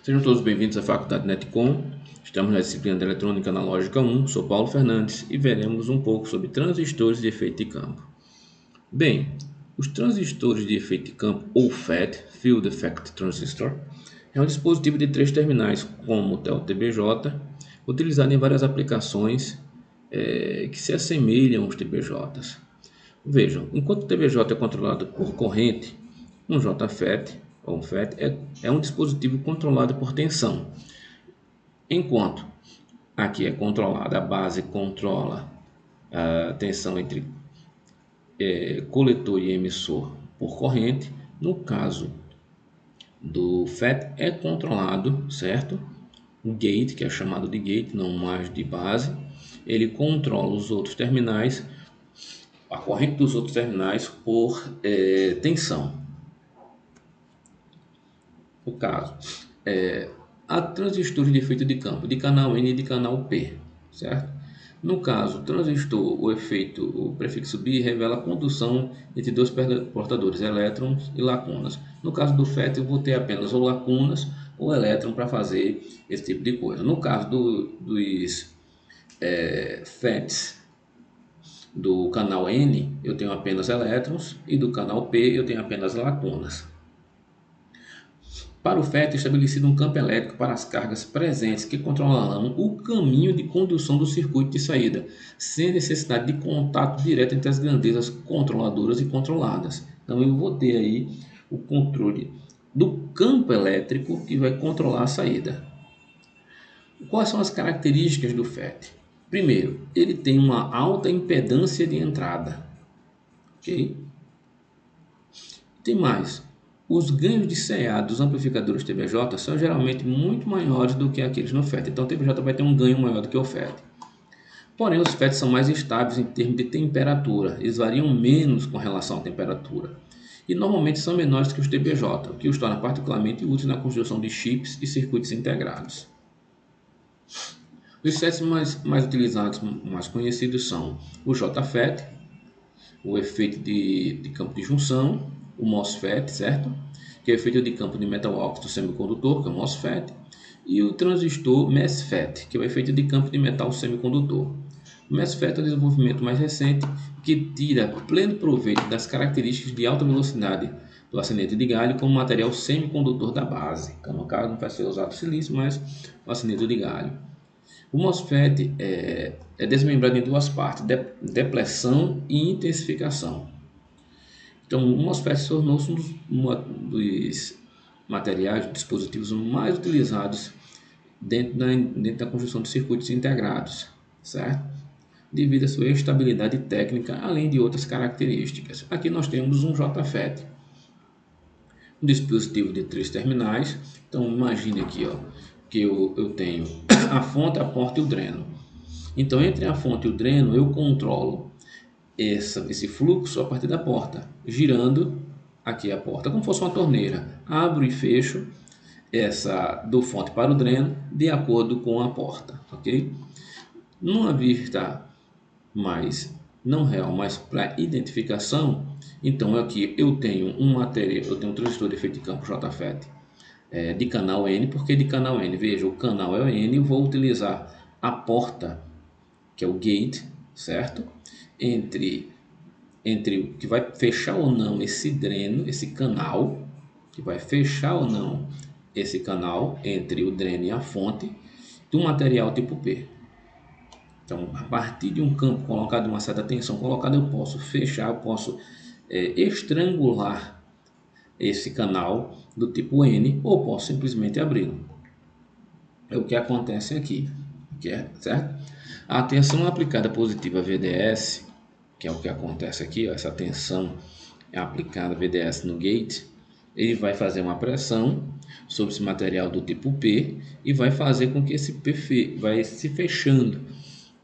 Sejam todos bem-vindos à Faculdade Netcom. Estamos na disciplina de Eletrônica Analógica 1. Sou Paulo Fernandes e veremos um pouco sobre transistores de efeito de campo. Bem, os transistores de efeito de campo, ou FET, Field Effect Transistor, é um dispositivo de 3 terminais como o TBJ, utilizado em várias aplicações que se assemelham aos TBJs. Vejam, enquanto o TBJ é controlado por corrente, um JFET ou um FET é um dispositivo controlado por tensão. Enquanto aqui é controlada, a base controla a tensão entre coletor e emissor por corrente. No caso do FET é controlado, certo? O gate, que é chamado de gate, não mais de base, ele controla os outros terminais, a corrente dos outros terminais por tensão. No caso, há transistores de efeito de campo de canal N e de canal P, certo? No caso, o transistor, o prefixo bi revela a condução entre dois portadores, elétrons e lacunas. No caso do FET, eu vou ter apenas ou lacunas ou elétron para fazer esse tipo de coisa. No caso dos FETs do canal N, eu tenho apenas elétrons e do canal P eu tenho apenas lacunas. Para o FET, é estabelecido um campo elétrico para as cargas presentes que controlarão o caminho de condução do circuito de saída, sem necessidade de contato direto entre as grandezas controladoras e controladas. Então eu vou ter aí o controle do campo elétrico que vai controlar a saída. Quais são as características do FET? Primeiro, ele tem uma alta impedância de entrada. Ok? Tem mais. Os ganhos de CA dos amplificadores TBJ são geralmente muito maiores do que aqueles no FET. Então o TBJ vai ter um ganho maior do que o FET. Porém, os FETs são mais estáveis em termos de temperatura. Eles variam menos com relação à temperatura. E normalmente são menores que os TBJ, o que os torna particularmente úteis na construção de chips e circuitos integrados. Os FETs mais utilizados, mais conhecidos são o JFET, o efeito de campo de junção, o MOSFET, certo? Que é o efeito de campo de metal óxido semicondutor, que é o MOSFET, e o transistor MESFET, que é o efeito de campo de metal semicondutor. O MESFET é o desenvolvimento mais recente que tira pleno proveito das características de alta velocidade do arsenete de galho como material semicondutor da base. Então, no caso, não vai ser usado silício, mas o arsenete de galho. O MOSFET é desmembrado em duas partes, depleção e intensificação. Então, o MOSFET se tornou-se um dos materiais, dispositivos mais utilizados dentro da construção de circuitos integrados, certo? Devido à sua estabilidade técnica, além de outras características. Aqui nós temos um JFET, um dispositivo de 3 terminais. Então, imagine aqui, que eu tenho a fonte, a porta e o dreno. Então, entre a fonte e o dreno, eu controlo esse fluxo a partir da porta, girando aqui a porta, como se fosse uma torneira. Abro e fecho essa do fonte para o dreno de acordo com a porta, ok? Numa vista mais não real, mas para identificação, então aqui eu tenho um transistor de efeito de campo JFET de canal N, porque de canal N, veja, o canal é o N, eu vou utilizar a porta, que é o gate, certo? Entre o que vai fechar ou não esse dreno, esse canal, que vai fechar ou não esse canal entre o dreno e a fonte do material tipo P. Então, a partir de um campo colocado, uma certa tensão colocada, eu posso fechar, eu posso estrangular esse canal do tipo N, ou posso simplesmente abri-lo. É o que acontece aqui, certo? A tensão aplicada positiva VDS, que é o que acontece aqui, essa tensão é aplicada VDS no gate, ele vai fazer uma pressão sobre esse material do tipo P e vai fazer com que esse P vai se fechando,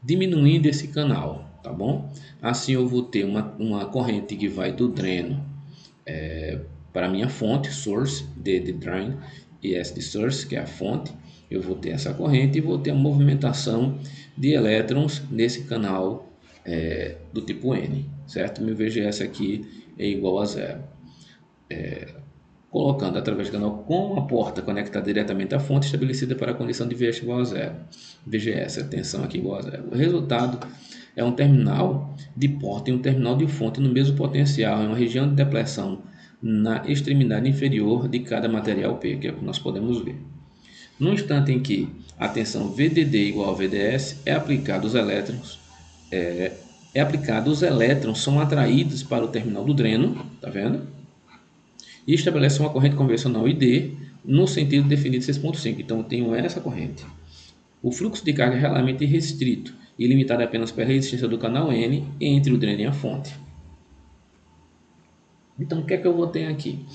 diminuindo esse canal, tá bom? Assim eu vou ter uma corrente que vai do dreno para a minha fonte, source, D de drain, e S de source, que é a fonte. Eu vou ter essa corrente e vou ter a movimentação de elétrons nesse canal do tipo N, certo? Meu VGS aqui é igual a zero. colocando através do canal com a porta conectada diretamente à fonte estabelecida para a condição de VS igual a zero. VGS, a tensão aqui igual a zero. O resultado é um terminal de porta e um terminal de fonte no mesmo potencial, em uma região de depressão na extremidade inferior de cada material P, que é o que nós podemos ver. No instante em que a tensão VDD igual a VDS é aplicado, os elétrons são atraídos para o terminal do dreno, tá vendo? E estabelece uma corrente convencional ID no sentido definido 6.5. Então eu tenho essa corrente. O fluxo de carga é realmente restrito e limitado apenas pela resistência do canal N entre o dreno e a fonte. Então o que é que eu vou ter aqui?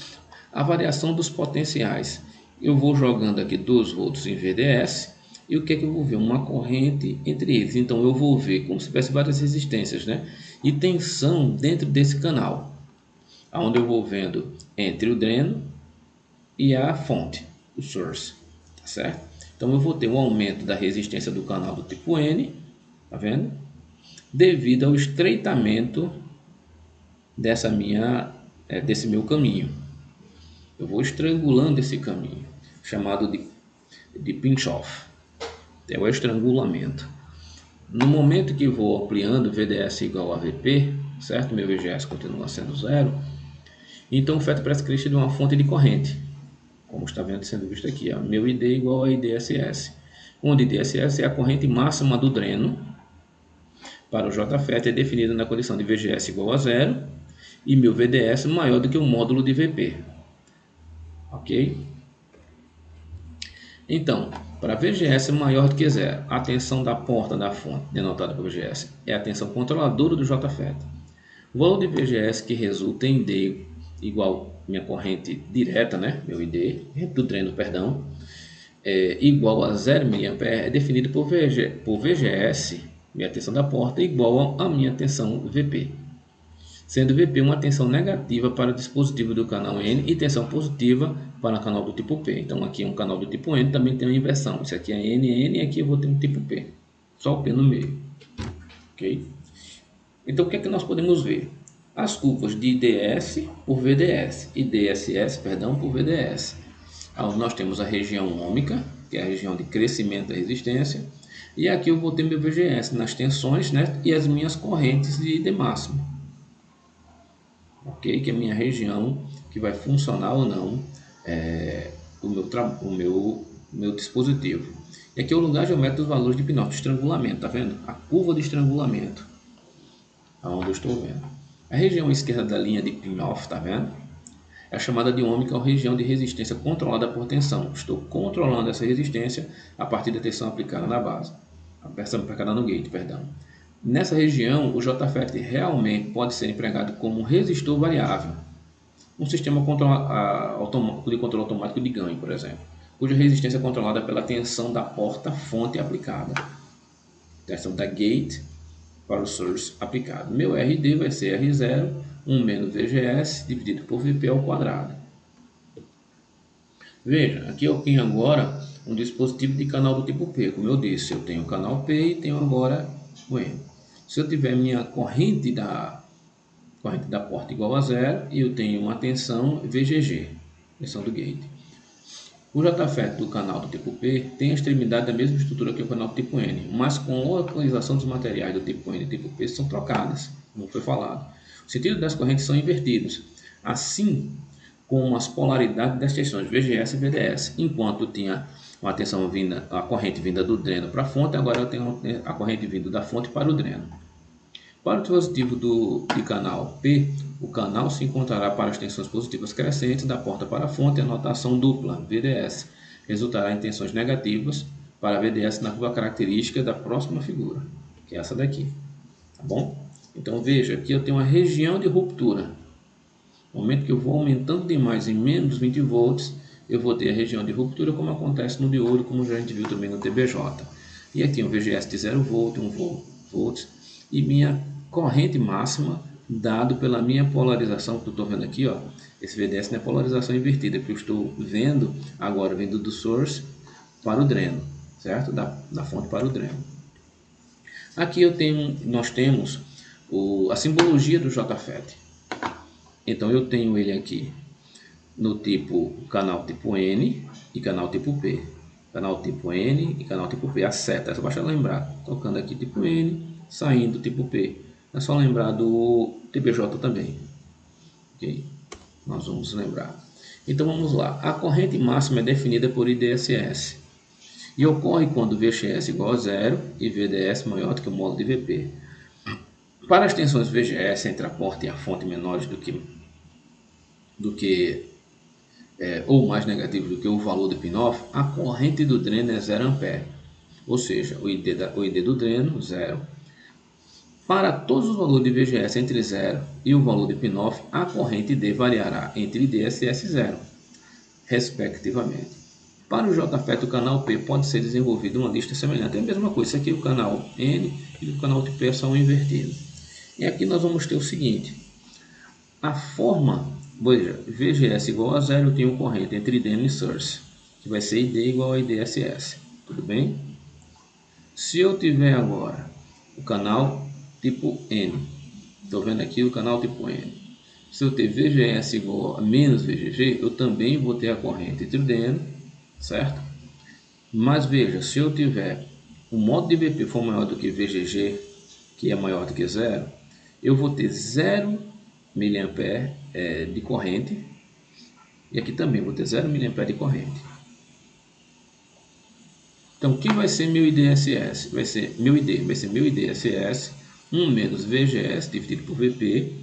A variação dos potenciais. Eu vou jogando aqui 2 volts em VDS e o que é que eu vou ver? Uma corrente entre eles. Então eu vou ver como se tivesse várias resistências, né? E tensão dentro desse canal, onde eu vou vendo entre o dreno e a fonte, o source, tá certo? Então eu vou ter um aumento da resistência do canal do tipo N, tá vendo? Devido ao estreitamento desse meu caminho. Eu vou estrangulando esse caminho, chamado de pinch-off, é o estrangulamento. No momento que vou ampliando VDS igual a VP, certo? Meu VGS continua sendo zero. Então o FET parece crescer de uma fonte de corrente, como está sendo visto aqui, ó. Meu ID igual a IDSS, onde IDSS é a corrente máxima do dreno para o JFET é definido na condição de VGS igual a zero e meu VDS maior do que o módulo de VP. Ok? Então, para VGS maior do que zero, a tensão da porta da fonte, denotada por VGS, é a tensão controladora do JFET. O valor de VGS que resulta em D igual minha corrente direta, né? Meu ID, do dreno, perdão, igual a 0 mA é definido por VGS, minha tensão da porta, igual a minha tensão VP. Sendo VP uma tensão negativa para o dispositivo do canal N e tensão positiva para o canal do tipo P. Então aqui é um canal do tipo N, também tem uma inversão. Isso aqui é N e aqui eu vou ter um tipo P. Só o P no meio. Ok? Então o que é que nós podemos ver? As curvas de IDS por VDS e DSS, por VDS. Nós temos a região ômica, que é a região de crescimento da resistência. E aqui eu vou ter meu VGS nas tensões, né? E as minhas correntes de ID máximo. Ok? Que é a minha região que vai funcionar ou não o meu dispositivo. E aqui é o lugar geométrico dos valores de pinóquio, de estrangulamento, tá vendo? A curva de estrangulamento, aonde eu estou vendo. A região esquerda da linha de pin-off, tá vendo? É chamada de ômica ou região de resistência controlada por tensão. Estou controlando essa resistência a partir da tensão aplicada na base, aplicada no gate, perdão. Nessa região, o JFET realmente pode ser empregado como um resistor variável, um sistema de controle automático de ganho, por exemplo, cuja resistência é controlada pela tensão da porta-fonte aplicada, tensão da gate para o source aplicado. Meu RD vai ser R0, 1 menos VGS, dividido por VP ao quadrado. Veja, aqui eu tenho agora um dispositivo de canal do tipo P. Como eu disse, eu tenho o canal P e tenho agora o N. Se eu tiver minha corrente da porta igual a zero, eu tenho uma tensão VGG, tensão do gate. O JFET do canal do tipo P tem a extremidade da mesma estrutura que o canal do tipo N, mas com a localização dos materiais do tipo N e do tipo P são trocadas, como foi falado. O sentido das correntes são invertidos, assim como as polaridades das tensões VGS e VDS. Enquanto eu tinha uma tensão a corrente vinda do dreno para a fonte, agora eu tenho a corrente vinda da fonte para o dreno. Para o dispositivo de canal P, o canal se encontrará para as tensões positivas crescentes da porta para a fonte, a notação dupla, VDS, resultará em tensões negativas para VDS na curva característica da próxima figura, que é essa daqui, tá bom? Então veja, aqui eu tenho uma região de ruptura. No momento que eu vou aumentando demais em menos 20 volts, eu vou ter a região de ruptura, como acontece no diodo, como já a gente viu também no TBJ. E aqui um VGS de 0 volt, 1 volt, e minha corrente máxima, dado pela minha polarização, que eu estou vendo aqui, ó, esse VDS não é polarização invertida, porque eu estou vendo agora vindo do source para o dreno, certo? Da fonte para o dreno. Aqui nós temos a simbologia do JFET. Então eu tenho ele aqui no tipo canal tipo N e canal tipo P. Canal tipo N e canal tipo P. A seta, é só basta lembrar. Tocando aqui tipo N, saindo tipo P. É só lembrar do TBJ também. Ok? Nós vamos lembrar. Então vamos lá. A corrente máxima é definida por IDSS. E ocorre quando VXS igual a zero e VDS maior do que o módulo de VP. Para as tensões VGS entre a porta e a fonte menores ou mais negativos do que o valor do pin-off, a corrente do dreno é 0 A, ou seja, o ID do dreno, 0. Para todos os valores de VGS entre 0 e o valor de pin-off, a corrente D variará entre IDSS e 0, respectivamente. Para o JFET, o canal P pode ser desenvolvido uma lista semelhante. É a mesma coisa, isso aqui é o canal N e o canal P são invertidos. E aqui nós vamos ter o seguinte, a forma, veja, VGS igual a 0, eu tenho corrente entre dreno e source, que vai ser ID igual a IDSS, tudo bem? Se eu tiver agora o canal tipo N, estou vendo aqui o canal tipo N, se eu ter VGS igual a menos VGG, eu também vou ter a corrente entre o dreno, certo? Mas veja, se eu tiver o módulo de VP for maior do que VGG, que é maior do que 0, eu vou ter 0 mA de corrente, e aqui também vou ter 0 mA de corrente. Então, o que vai ser meu IDSS? Vai ser meu IDSS 1 menos VGS dividido por VP,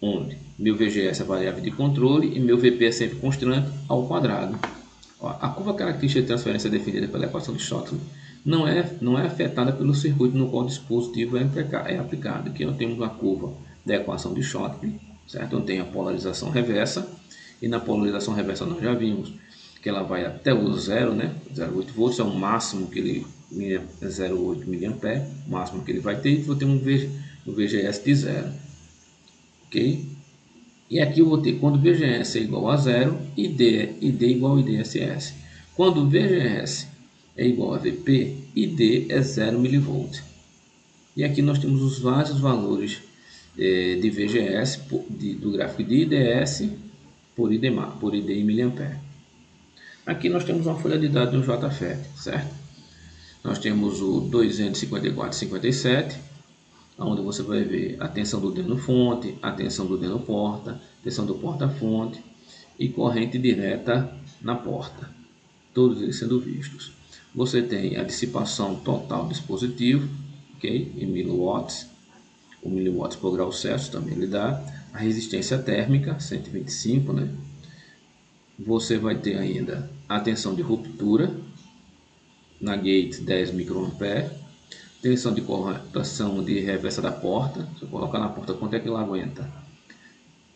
onde meu VGS é a variável de controle e meu VP é sempre constante ao quadrado. Ó, a curva característica de transferência definida pela equação de Shotland não é afetada pelo circuito no qual o dispositivo é aplicado. Aqui nós temos a curva da equação de Shotland, certo? Eu tenho a polarização reversa, e na polarização reversa nós já vimos que ela vai até o zero, né? 0,8 volts é o máximo que ele 0,8 mA, o máximo que ele vai ter, e vou ter um VGS de 0, ok? E aqui eu vou ter quando VGS é igual a 0, ID igual a IDSS. Quando VGS é igual a VP, ID é 0 mV. E aqui nós temos os vários valores de VGS do gráfico de IDS por ID em mA. Aqui nós temos uma folha de dados do JFET, certo? Nós temos o 254,57, onde você vai ver a tensão do dreno fonte, a tensão do dreno porta, tensão do porta-fonte e corrente direta na porta, todos eles sendo vistos. Você tem a dissipação total do dispositivo, ok, em miliwatts, o miliwatts por grau Celsius também ele dá, a resistência térmica, 125, né? Você vai ter ainda a tensão de ruptura, na gate 10 microampere, tensão de cortação de reversa da porta, se eu colocar na porta, quanto é que ela aguenta?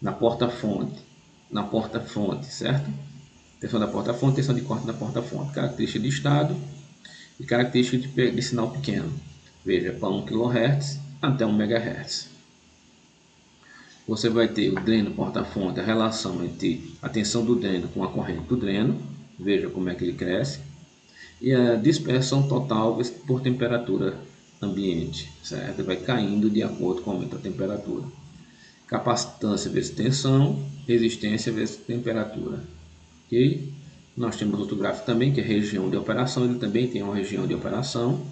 Na porta-fonte, certo? Tensão da porta-fonte, tensão de corte da porta-fonte, característica de estado e característica de sinal pequeno. Veja, para 1 kHz até 1 MHz. Você vai ter o dreno porta-fonte, a relação entre a tensão do dreno com a corrente do dreno, veja como é que ele cresce, e a dispersão total por temperatura ambiente, certo? Ele vai caindo de acordo com o aumento da temperatura. Capacitância vezes tensão, resistência vezes temperatura. Ok? Nós temos outro gráfico também, que é região de operação. Ele também tem uma região de operação,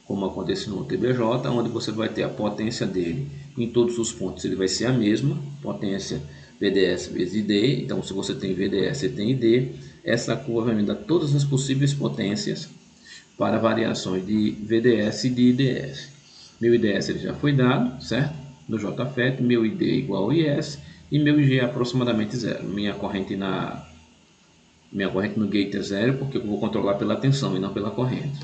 como acontece no TBJ, onde você vai ter a potência dele em todos os pontos. Ele vai ser a mesma, potência VDS vezes ID. Então, se você tem VDS e tem ID, essa curva vai me dar todas as possíveis potências para variações de VDS e de IDS. Meu IDS ele já foi dado, certo? No JFET, meu ID igual ao IS e meu IG é aproximadamente zero. Minha corrente no gate é zero, porque eu vou controlar pela tensão e não pela corrente.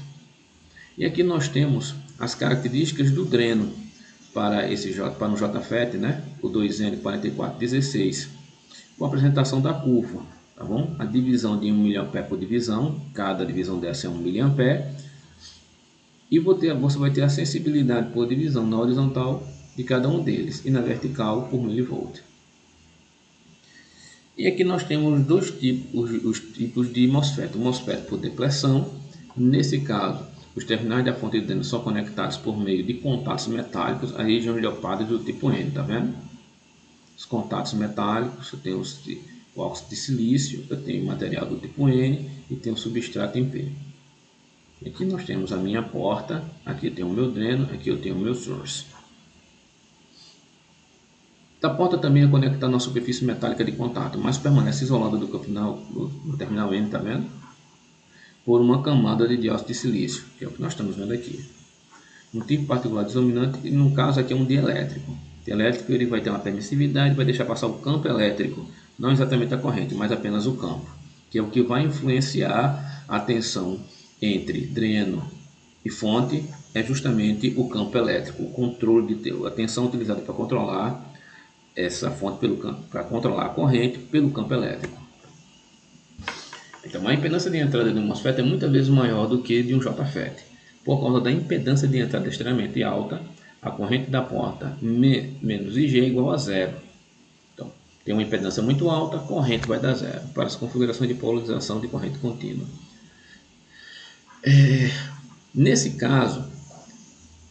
E aqui nós temos as características do dreno para no JFET, né? O 2N4416, com a apresentação da curva, tá bom? A divisão de 1 mA por divisão, cada divisão dessa é 1 mA, e você vai ter a sensibilidade por divisão na horizontal de cada um deles e na vertical por milivolt. E aqui nós temos os tipos de MOSFET. O MOSFET por depleção, nesse caso, os terminais da fonte de dreno são conectados por meio de contatos metálicos a regiões leopardas do tipo N, tá vendo? Os contatos metálicos, eu tenho o óxido de silício, eu tenho material do tipo N e tenho substrato em P. Aqui nós temos a minha porta, aqui eu tenho o meu dreno, aqui eu tenho o meu source. A porta também é conectada na superfície metálica de contato, mas permanece isolada do campo do terminal N, tá vendo? Por uma camada de dióxido de silício, que é o que nós estamos vendo aqui. Um tipo particular desominante, e no caso aqui é um dielétrico. O dielétrico ele vai ter uma permissividade, vai deixar passar o campo elétrico, não exatamente a corrente, mas apenas o campo, que é o que vai influenciar a tensão entre dreno e fonte, é justamente o campo elétrico, o controle a tensão utilizada para controlar essa fonte para controlar a corrente pelo campo elétrico. Então a impedância de entrada de um MOSFET é muitas vezes maior do que de um JFET. Por causa da impedância de entrada extremamente alta, a corrente da porta menos IG é igual a zero. Então, tem uma impedância muito alta, a corrente vai dar zero, para as configurações de polarização de corrente contínua. Nesse caso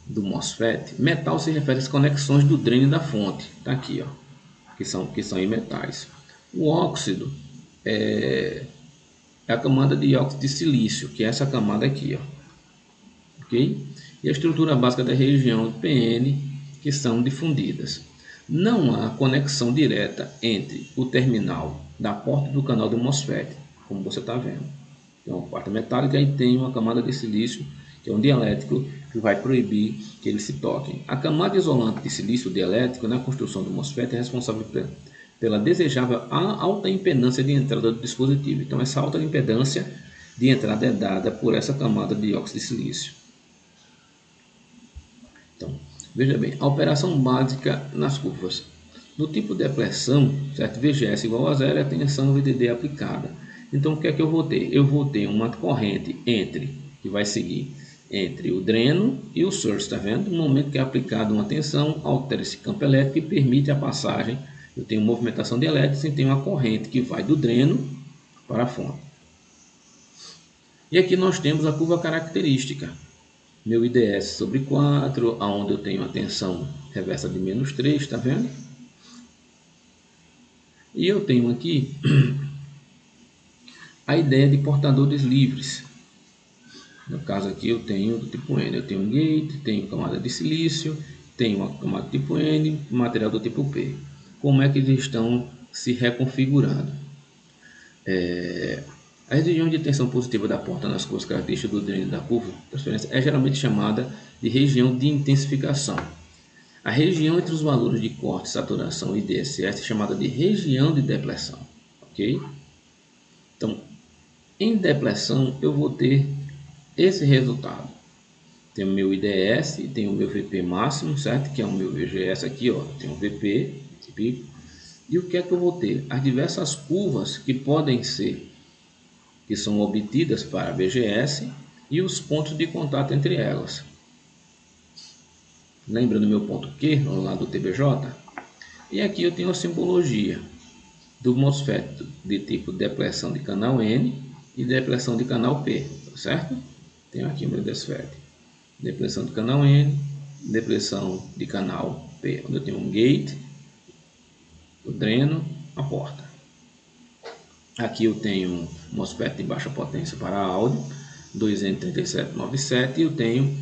do MOSFET, metal se refere às conexões do dreno e da fonte, tá aqui, ó, que são em metais. O óxido é a camada de óxido de silício, que é essa camada aqui, ó, ok? E a estrutura básica da região PN, que são difundidas. Não há conexão direta entre o terminal da porta do canal do MOSFET, como você está vendo. Tem uma porta metálica e tem uma camada de silício, que é um dielétrico, que vai proibir que eles se toquem. A camada isolante de silício dielétrico na construção do MOSFET é responsável pela desejável alta impedância de entrada do dispositivo. Então, essa alta impedância de entrada é dada por essa camada de óxido de silício. Então, veja bem, a operação básica nas curvas. No tipo de depressão, certo? VGS igual a zero é a tensão VDD aplicada. Então, o que é que eu vou ter? Eu vou ter uma corrente que vai seguir entre o dreno e o source, está vendo? No momento que é aplicada uma tensão, altera esse campo elétrico e permite a passagem. Eu tenho movimentação de elétrons e tenho uma corrente que vai do dreno para a fonte. E aqui nós temos a curva característica. Meu IDS sobre 4, onde eu tenho a tensão reversa de menos 3, está vendo? E eu tenho aqui a ideia de portadores livres. No caso aqui eu tenho do tipo N, eu tenho um gate, tenho camada de silício, tenho uma camada do tipo N, material do tipo P. Como é que eles estão se reconfigurando? A região de tensão positiva da porta nas curvas características do dreno da curva transferência é geralmente chamada de região de intensificação. A região entre os valores de corte, saturação e DSS é chamada de região de depressão. Ok? Então, em depressão eu vou ter esse resultado. Tem o meu IDS, tem o meu VP máximo, certo? Que é o meu VGS aqui, ó. Tem o VP, pico. E o que é que eu vou ter? As diversas curvas que são obtidas para VGS e os pontos de contato entre elas. Lembra do meu ponto Q, lá do TBJ? E aqui eu tenho a simbologia do MOSFET de tipo depressão de canal N e depressão de canal P, certo? Tenho aqui o meu MOSFET. Depressão de canal N, depressão de canal P, onde eu tenho um gate, o dreno, a porta. Aqui eu tenho um MOSFET de baixa potência para áudio, 2N3797, e eu tenho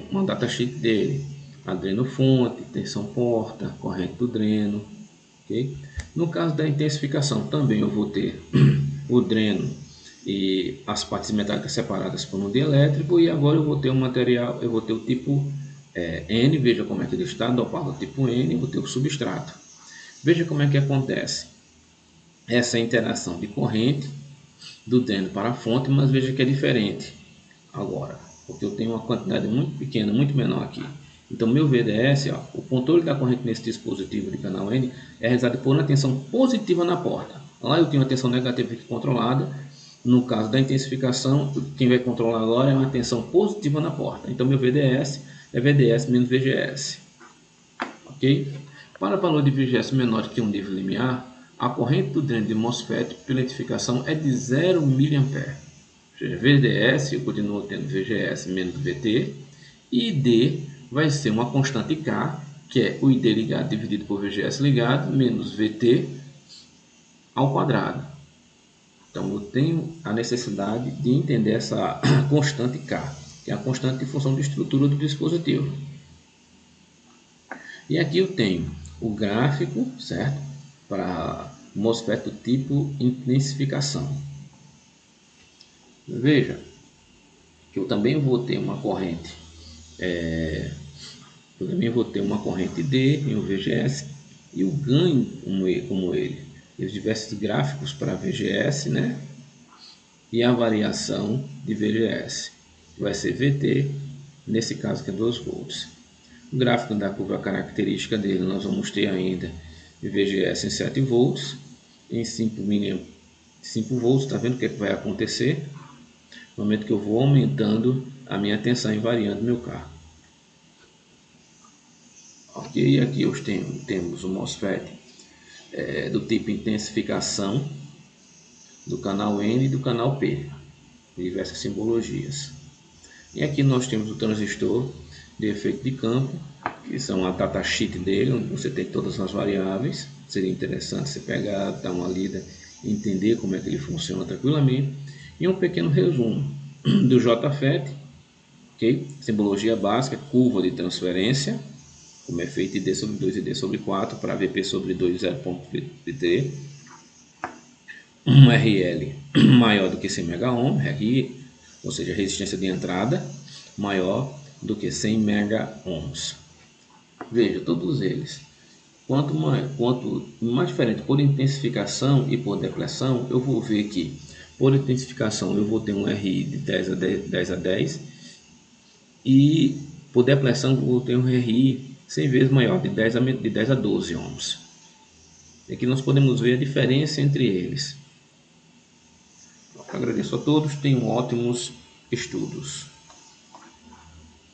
uma datasheet dele, a dreno fonte, tensão porta, corrente do dreno, ok? No caso da intensificação também eu vou ter o dreno e as partes metálicas separadas por um dielétrico, e agora eu vou ter um material, eu vou ter o tipo N, veja como é que ele está, dopado do tipo N, eu vou ter o substrato. Veja como é que acontece essa interação de corrente do dreno para a fonte, mas veja que é diferente agora, porque eu tenho uma quantidade muito pequena, muito menor aqui. Então, meu VDS, ó, o controle da corrente nesse dispositivo de canal N é realizado por uma tensão positiva na porta. Lá eu tenho uma tensão negativa aqui controlada. No caso da intensificação, quem vai controlar agora é uma tensão positiva na porta. Então, meu VDS é VDS menos VGS. Ok? Para valor de VGS menor que um nível limiar, a corrente do dreno de MOSFET pela identificação é de 0 mA. Ou seja, VDS eu continuo tendo VGS menos VT, e ID vai ser uma constante K, que é o ID ligado dividido por VGS ligado, menos VT, ao quadrado. Então eu tenho a necessidade de entender essa constante K, que é a constante de função de estrutura do dispositivo. E aqui eu tenho o gráfico, certo? Para o MOSFET do tipo intensificação. Veja que eu também vou ter uma corrente, D em um VGS e o ganho como ele. E os diversos gráficos para VGS, né? E a variação de VGS, que vai ser VT, nesse caso que é 2 volts. O gráfico da curva característica dele, nós vamos ter ainda VGS em 7 volts, em 5 volts, está vendo o que vai acontecer? No momento que eu vou aumentando a minha tensão e variando meu carro. Ok, aqui temos o MOSFET do tipo intensificação, do canal N e do canal P, diversas simbologias. E aqui nós temos o transistor de efeito de campo, que são a datasheet dele, onde você tem todas as variáveis. Seria interessante você pegar, dar uma lida e entender como é que ele funciona tranquilamente. E um pequeno resumo do JFET, okay? Simbologia básica, curva de transferência, como efeito D sobre 2 e D sobre 4 para VP sobre 2 0.3, um RL maior do que 100 MΩ, RI, ou seja, resistência de entrada maior do que 100 MΩs. Veja, todos eles. Quanto mais diferente por intensificação e por depleção, eu vou ver que por intensificação eu vou ter um RI de 10 a 10 e por depleção eu vou ter um RI 100 vezes maior, de 10 a 12 ohms. Aqui nós podemos ver a diferença entre eles. Agradeço a todos, tenham ótimos estudos.